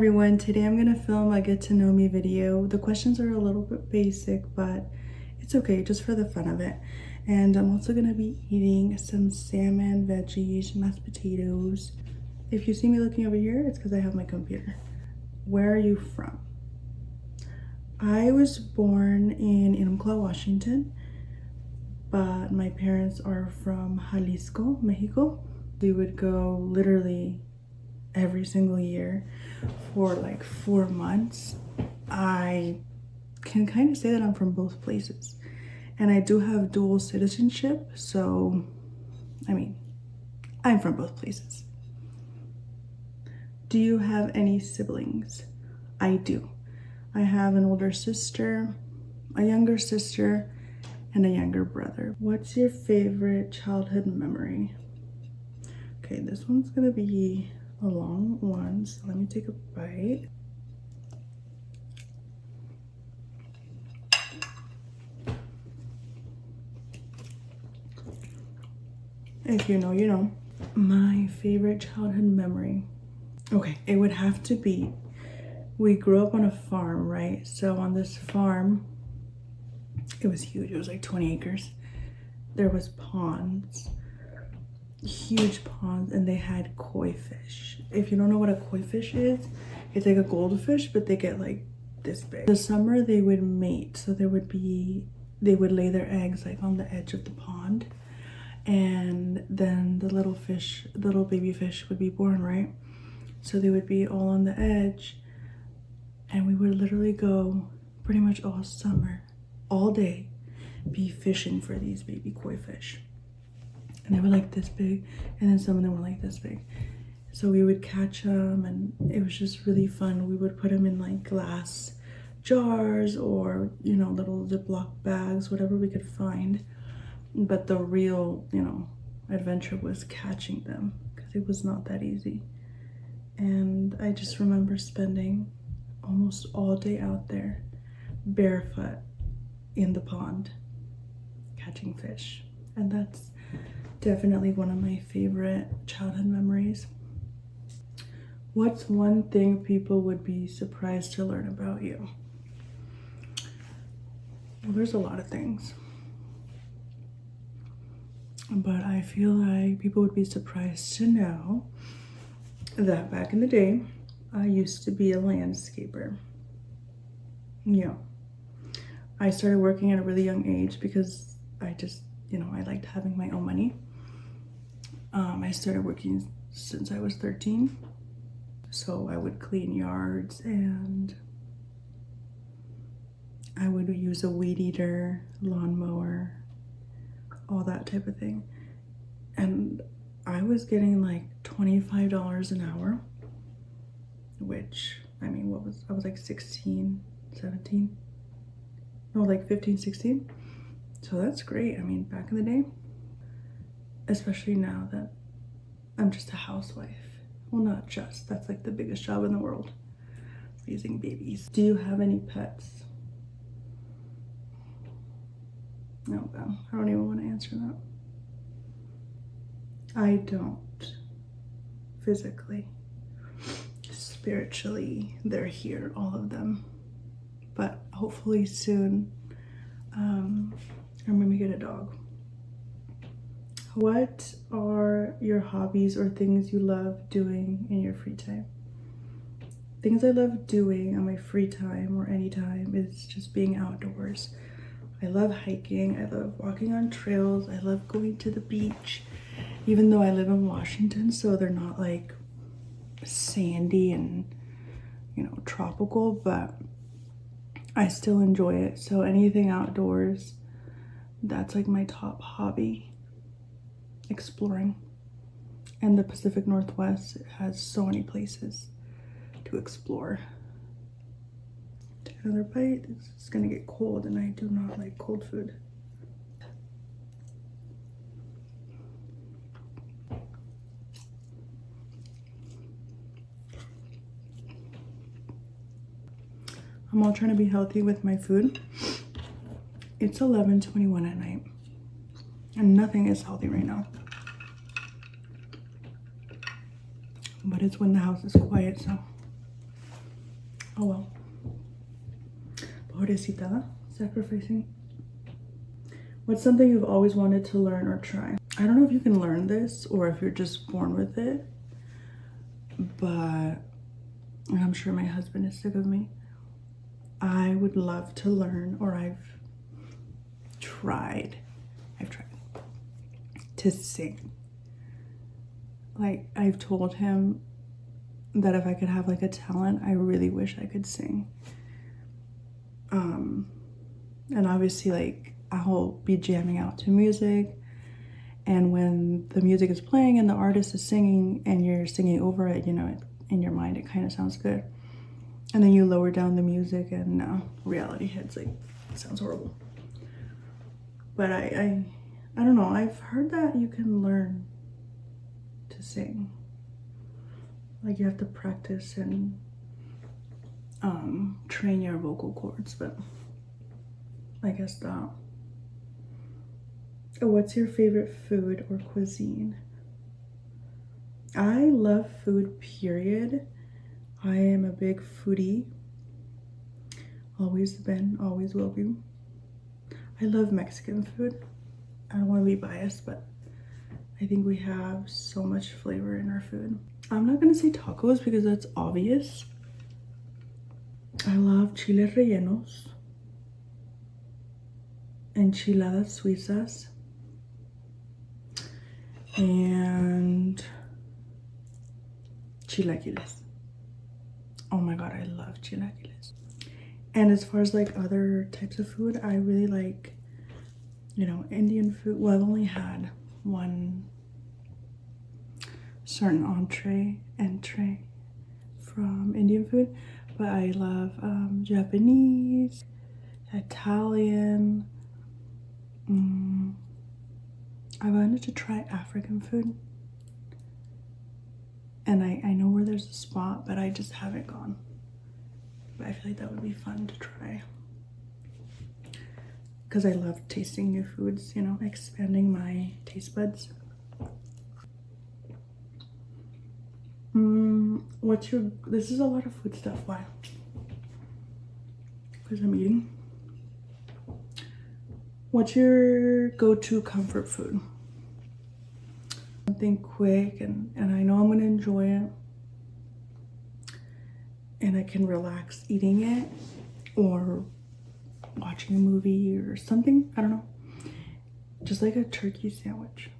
everyone, today I'm gonna film a get to know me video. The questions are a little bit basic, but it's okay, just for the fun of it. And I'm also gonna be eating some salmon, veggies, mashed potatoes. If you see me looking over here, it's because I have my computer. Where are you from? I was born in Enumclaw, Washington, but my parents are from Jalisco, Mexico. We would go literally every single year for like 4 months. I can kind of say that I'm from both places, and I do have dual citizenship, so I mean, I'm from both places. Do you have any siblings? I do. I have an older sister, a younger sister, and a younger brother. What's your favorite childhood memory? Okay, this one's gonna be a long one, so let me take a bite. If you know, you know. My favorite childhood memory. Okay, it would have to be, we grew up on a farm, right? So on this farm, it was huge. It was like 20 acres. There was ponds, huge ponds, and they had koi fish. If you don't know what a koi fish is, it's like a goldfish, but they get like this big. In the summer they would mate, so they would lay their eggs like on the edge of the pond, and then the little baby fish would be born, right? So they would be all on the edge, and we would literally go pretty much all summer, all day, be fishing for these baby koi fish. And they were like this big, and then some of them were like this big. So we would catch them, and it was just really fun. We would put them in like glass jars or, you know, little Ziploc bags, whatever we could find. But the real, you know, adventure was catching them, because it was not that easy. And I just remember spending almost all day out there barefoot in the pond catching fish. And that's definitely one of my favorite childhood memories. What's one thing people would be surprised to learn about you? Well, there's a lot of things, but I feel like people would be surprised to know that back in the day, I used to be a landscaper. Yeah. I started working at a really young age because I just, you know, I liked having my own money. I started working since I was 13. So I would clean yards, and I would use a weed eater, lawnmower, all that type of thing. And I was getting like $25 an hour, which, I mean, I was like 16, 17, no, like 15, 16. So that's great. I mean, back in the day, especially now that I'm just a housewife. Well, not just, that's like the biggest job in the world, raising babies. Do you have any pets? No, well, I don't even want to answer that. I don't. Physically. Spiritually, they're here, all of them. But hopefully soon, I'm gonna get a dog. What are your hobbies or things you love doing in your free time? Things I love doing on my free time or anytime is just being outdoors. I love hiking, I love walking on trails, I love going to the beach, even though I live in Washington, so they're not like sandy and, you know, tropical, but I still enjoy it. So anything outdoors, that's like my top hobby. Exploring. And the Pacific Northwest has so many places to explore. Take another bite. It's gonna get cold, and I do not like cold food. I'm all trying to be healthy with my food. It's 11:21 at night, and nothing is healthy right now. But it's when the house is quiet, so Oh well. Pobrecita, sacrificing. What's something you've always wanted to learn or try? I don't know if you can learn this or if you're just born with it, but and I'm sure my husband is sick of me. I would love to learn, or I've tried to sing. Like, I've told him that if I could have like a talent, I really wish I could sing. And obviously, like, I'll be jamming out to music, and when the music is playing and the artist is singing and you're singing over it, you know, in your mind it kind of sounds good, and then you lower down the music and no, reality hits. Like, it sounds horrible. But I don't know, I've heard that you can learn to sing. Like, you have to practice and train your vocal cords, but I guess not. What's your favorite food or cuisine? I love food, period. I am a big foodie. Always been, always will be. I love Mexican food. I don't want to be biased, but I think we have so much flavor in our food. I'm not gonna say tacos because that's obvious. I love chile rellenos, enchiladas suizas, and chilaquiles. Oh my god, I love chilaquiles. And as far as like other types of food, I really like, you know, Indian food. Well, I've only had one certain entree from Indian food, but I love Japanese, Italian. I wanted to try African food, and I know where there's a spot, but I just haven't gone. But I feel like that would be fun to try, because I love tasting new foods, you know, expanding my taste buds. This is a lot of food stuff. Why? Because I'm eating. What's your go-to comfort food? Something quick and I know I'm gonna enjoy it, and I can relax eating it or watching a movie or something. I don't know. Just like a turkey sandwich,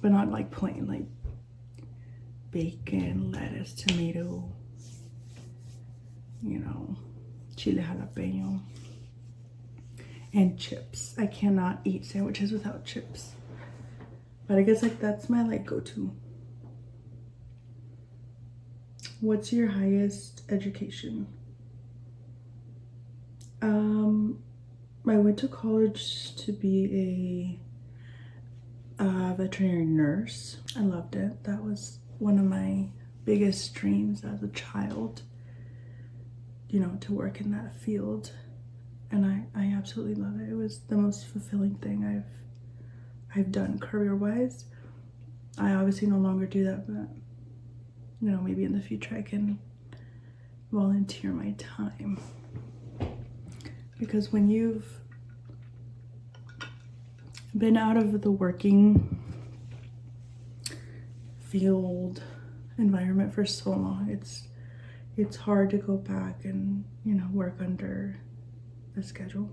but not like plain, like bacon, lettuce, tomato, you know, chile jalapeno, and chips. I cannot eat sandwiches without chips, but I guess like that's my like go-to. What's your highest education? I went to college to be a veterinary nurse. I loved it. That was one of my biggest dreams as a child, you know, to work in that field, and I absolutely love it. It was the most fulfilling thing I've done career-wise. I obviously no longer do that, but you know, maybe in the future I can volunteer my time, because when you've been out of the working field environment for so long, it's hard to go back and, you know, work under a schedule.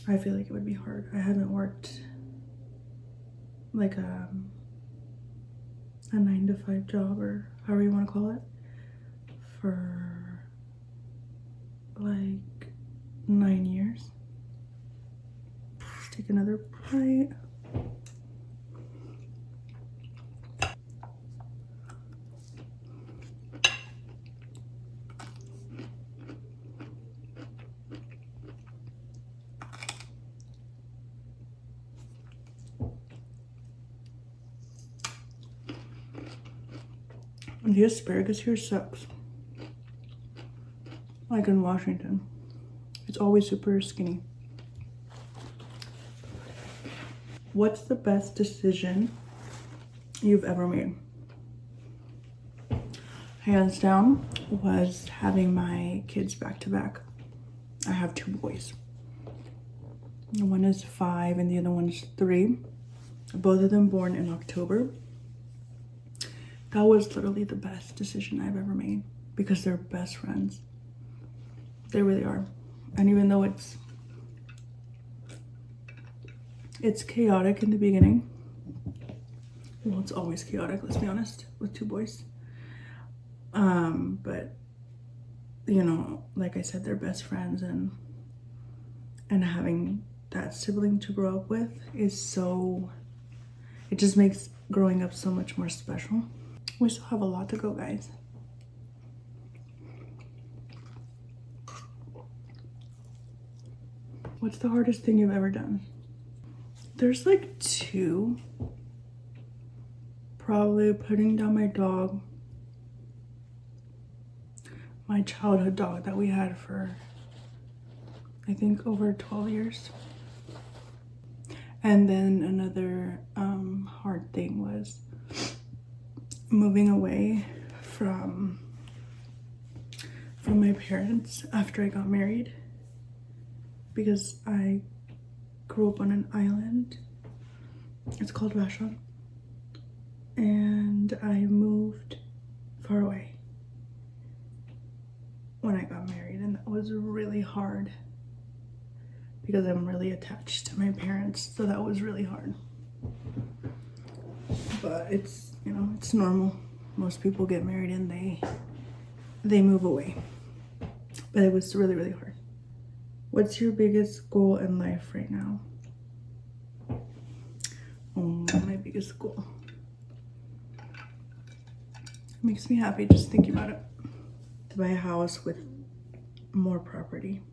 I feel like it would be hard. I haven't worked like a 9-to-5 job, or however you want to call it, for like 9 years. Let's take another bite. The asparagus here sucks. Like in Washington, it's always super skinny. What's the best decision you've ever made? I hands down, was having my kids back to back. I have 2 boys. One is 5 and the other one is 3. Both of them born in October. That was literally the best decision I've ever made because they're best friends. They really are. And even though it's chaotic in the beginning, well, it's always chaotic, let's be honest, with 2 boys. But you know, like I said, they're best friends, and having that sibling to grow up with is so, it just makes growing up so much more special. We still have a lot to go, guys. What's the hardest thing you've ever done? There's like 2. Probably putting down my dog, my childhood dog that we had for, I think, over 12 years. And then another hard thing was moving away from my parents after I got married, because I grew up on an island. It's called Vashon. And I moved far away when I got married, and that was really hard because I'm really attached to my parents, so that was really hard. But it's, you know, it's normal. Most people get married and they move away. But it was really, really hard. What's your biggest goal in life right now? Oh, my biggest goal. It makes me happy just thinking about it. To buy a house with more property.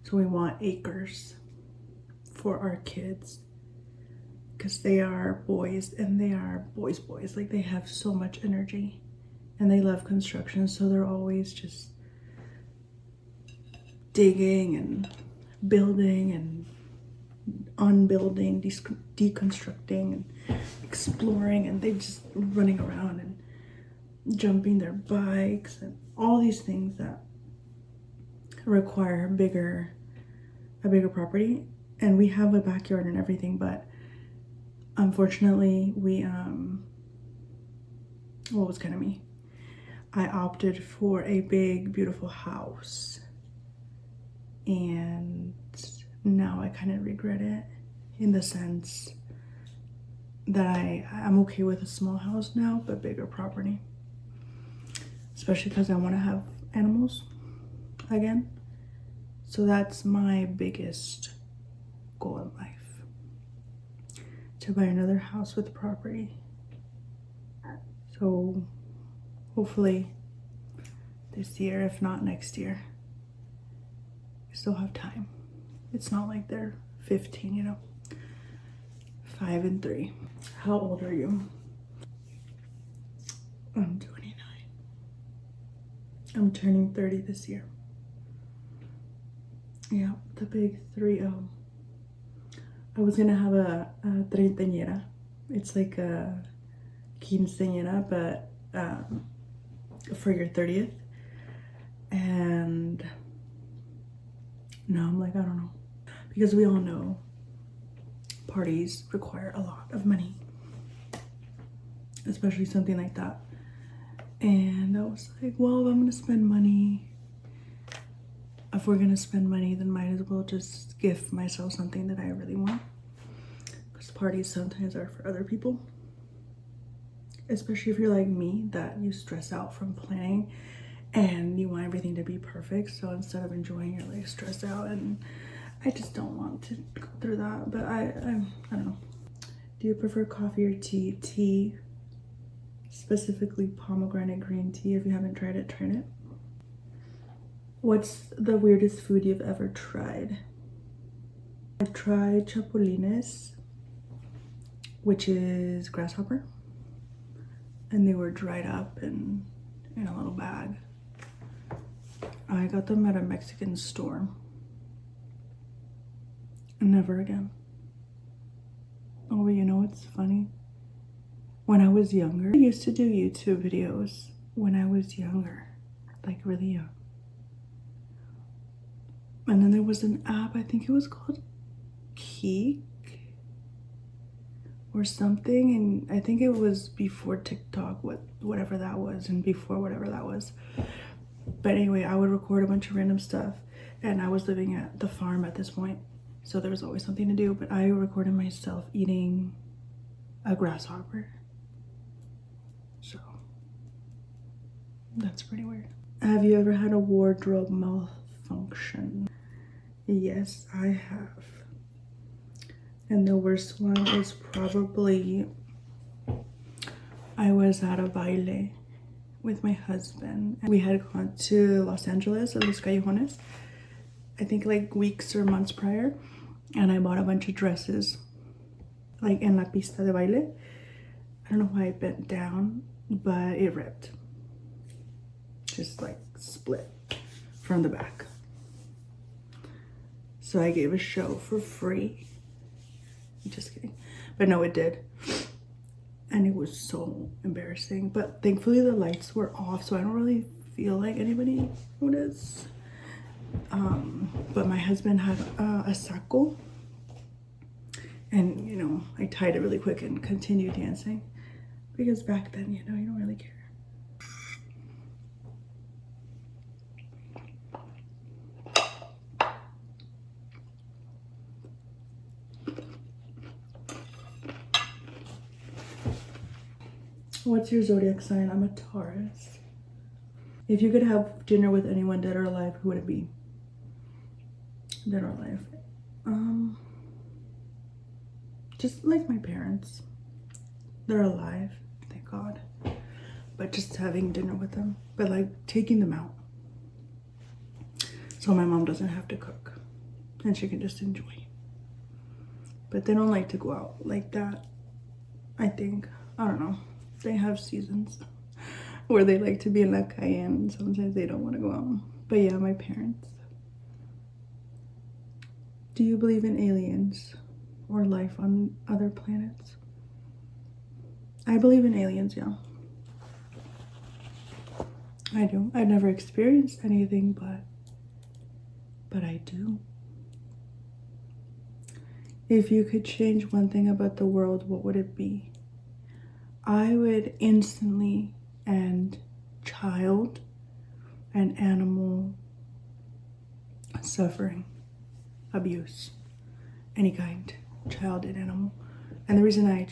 So we want acres for our kids, because they are boys, and they are boys. Like, they have so much energy and they love construction, so they're always just digging and building and unbuilding, deconstructing and exploring, and they just running around and jumping their bikes and all these things that require a bigger property. And we have a backyard and everything, but unfortunately we well, it was kind of me. I opted for a big beautiful house, and now I kind of regret it, in the sense that I'm okay with a small house now, but bigger property, especially because I want to have animals again. So that's my biggest goal in life, to buy another house with property. So hopefully this year, if not next year. I still have time. It's not like they're 15, you know. 5 and 3. How old are you? I'm 29. I'm turning 30 this year. Yeah, the big 3-0. I was gonna have a treintañera. It's like a quinceañera, but for your 30th. And now I'm like, I don't know. Because we all know parties require a lot of money, especially something like that. And I was like, well, if I'm gonna spend money, if we're gonna spend money, then might as well just gift myself something that I really want. Because parties sometimes are for other people, especially if you're like me, that you stress out from planning and you want everything to be perfect. So instead of enjoying, you're like stressed out, and I just don't want to go through that. But I don't know. Do you prefer coffee or tea? Tea, specifically pomegranate green tea. If you haven't tried it, try it. What's the weirdest food you've ever tried? I tried chapulines, which is grasshopper, and they were dried up and in a little bag. I got them at a Mexican store. Never again. Oh, but you know what's funny? When I was younger, I used to do YouTube videos when I was younger, like really young. And then there was an app, I think it was called Keek or something, and I think it was before TikTok, whatever that was, and before whatever that was. But anyway, I would record a bunch of random stuff, and I was living at the farm at this point, so there was always something to do. But I recorded myself eating a grasshopper, so that's pretty weird. Have you ever had a wardrobe malfunction? Yes, I have. And the worst one is probably I was at a baile with my husband. We had gone to Los Angeles at Los Callejones, I think like weeks or months prior, and I bought a bunch of dresses like in la pista de baile. I don't know why I bent down, but it ripped. Just like split from the back. So I gave a show for free. Just kidding. But no, it did. And it was so embarrassing. But thankfully the lights were off, so I don't really feel like anybody noticed. But my husband had a saco. And, you know, I tied it really quick and continued dancing. Because back then, you know, you don't really care. What's your zodiac sign? I'm a Taurus. If you could have dinner with anyone, dead or alive, who would it be? Dead or alive? Just like my parents. They're alive, thank God. But just having dinner with them. But like taking them out. So my mom doesn't have to cook. And she can just enjoy. But they don't like to go out like that, I think. I don't know. They have seasons where they like to be in la calle and sometimes they don't want to go out. But yeah, my parents. Do you believe in aliens or life on other planets? I believe in aliens, yeah. I do. I've never experienced anything, but I do. If you could change one thing about the world, what would it be? I would instantly end child and animal suffering, abuse, any kind, child and animal. And the reason I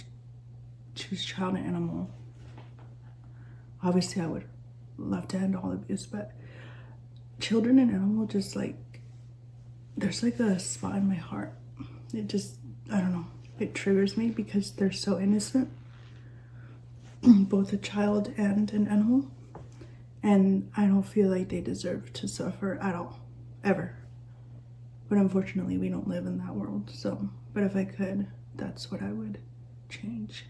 choose child and animal, obviously I would love to end all abuse, but children and animal just like, there's like a spot in my heart. It just, I don't know, it triggers me because they're so innocent. Both a child and an animal, and I don't feel like they deserve to suffer at all, ever. But unfortunately we don't live in that world, so, but if I could, that's what I would change.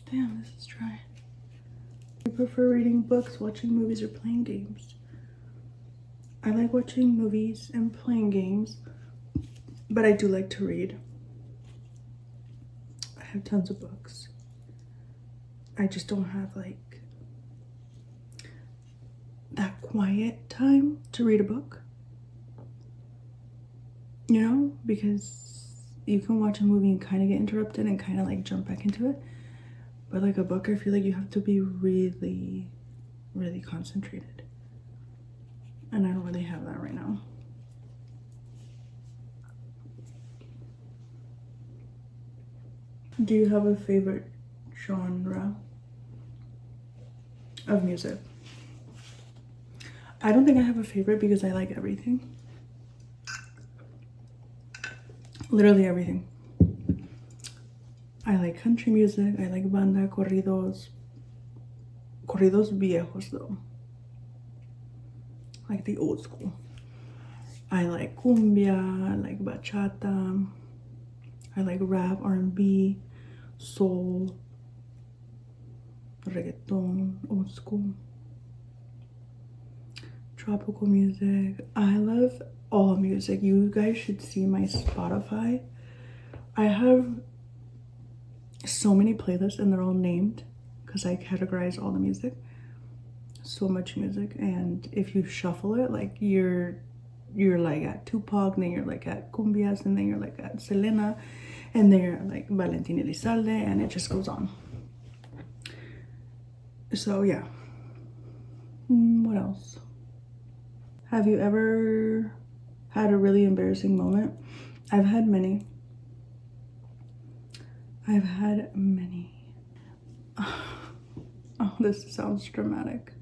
Damn, this is dry. Do you prefer reading books, watching movies, or playing games? I like watching movies and playing games, but I do like to read. I have tons of books. I just don't have like that quiet time to read a book. You know, because you can watch a movie and kind of get interrupted and kind of like jump back into it. But like a book, I feel like you have to be really, really concentrated. And I don't really have that right now. Do you have a favorite genre of music? I don't think I have a favorite because I like everything. Literally everything. I like country music, I like banda, corridos. Corridos viejos though. Like the old school. I like cumbia, I like bachata. I like rap, R&B, soul, reggaeton, old school, tropical music. I love all music. You guys should see my Spotify. I have so many playlists, and they're all named because I categorize all the music. So much music, and if you shuffle it, like you're like at Tupac, and then you're like at cumbias, and then you're like at Selena, and then you're like Valentín Elizalde, and it just goes on. So yeah. What else? Have you ever had a really embarrassing moment? I've had many. I've had many. Oh, this sounds dramatic.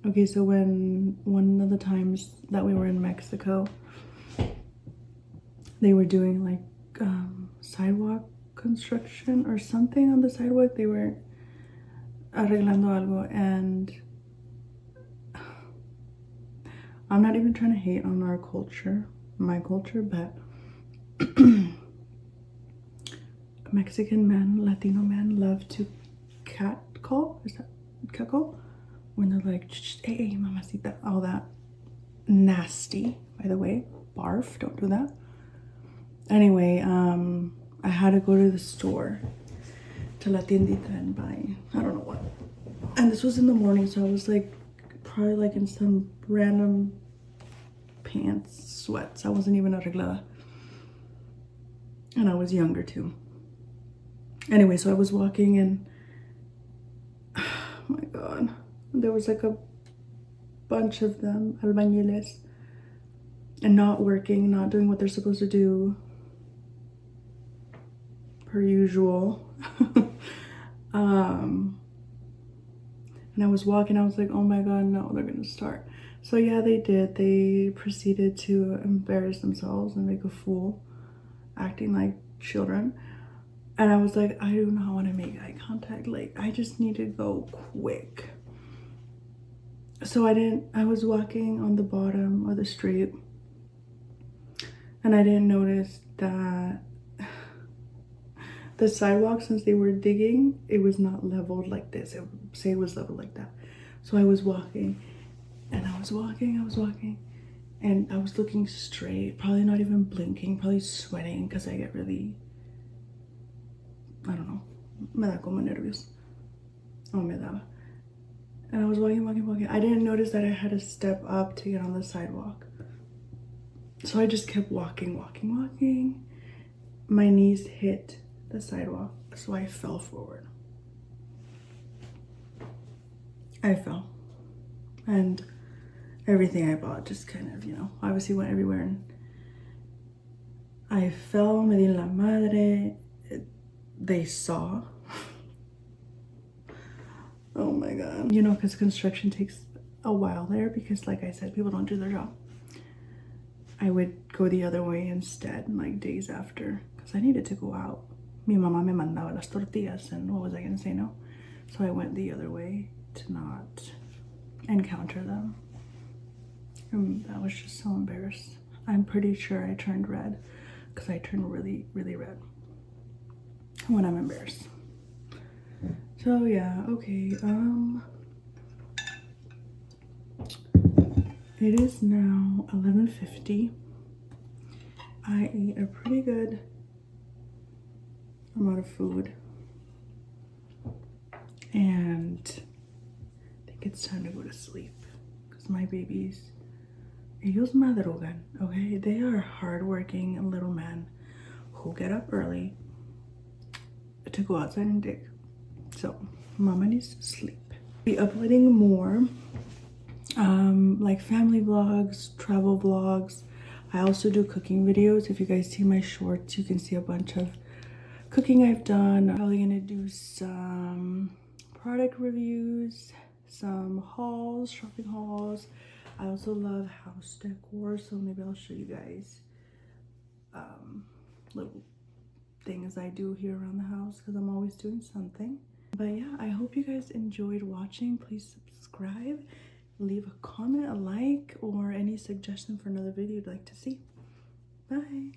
Okay, so when one of the times that we were in Mexico, they were doing like sidewalk construction or something on the sidewalk. They were arreglando algo, and I'm not even trying to hate on our culture, my culture, but Mexican men, Latino men love to catcall. Is that catcall? When they're like, hey, mamacita, all that nasty, by the way. Barf, don't do that. Anyway, I had to go to the store, to la tiendita, and buy, I don't know what. And this was in the morning, so I was like, probably like in some random pants, sweats. I wasn't even arreglada. And I was younger too. Anyway, so I was walking, and oh my God, there was like a bunch of them, albañiles, and not working, not doing what they're supposed to do, per usual. And I was walking, I was like, oh my God, no, they're gonna start. So yeah, they did. They proceeded to embarrass themselves and make a fool, acting like children. And I was like, I do not want to make eye contact. Like, I just need to go quick. So I was walking on the bottom of the street, and I didn't notice that the sidewalk, since they were digging, it was not leveled like this. It would say it was leveled like that. So I was walking, and I was walking, and I was looking straight, probably not even blinking, probably sweating because I get really, I don't know, me da como nervios. Oh, me daba. And I was walking. I didn't notice that I had to step up to get on the sidewalk. So I just kept walking. My knees hit the sidewalk, so I fell forward. I fell. And everything I bought just kind of, obviously went everywhere. And I fell, me di la madre. They saw. Oh my God. Because construction takes a while there, because like I said, people don't do their job. I would go the other way instead, like days after, because I needed to go out. Mi mamá me mandaba las tortillas, and what was I gonna say no? So I went the other way to not encounter them. And I was just so embarrassed. I'm pretty sure I turned red, because I turn really, really red when I'm embarrassed. So yeah, okay, it is now 11:50. I ate a pretty good amount of food, and I think it's time to go to sleep, because my babies, ellos madrugan, okay? They are hardworking little men who get up early to go outside and dig. So mama needs to sleep. Be uploading more like family vlogs, travel vlogs. I also do cooking videos. If you guys see my shorts, you can see a bunch of cooking I've done. I'm probably gonna do some product reviews, some hauls, shopping hauls. I also love house decor, so maybe I'll show you guys little things I do here around the house, because I'm always doing something. But yeah, I hope you guys enjoyed watching. Please subscribe, leave a comment, a like, or any suggestion for another video you'd like to see. Bye.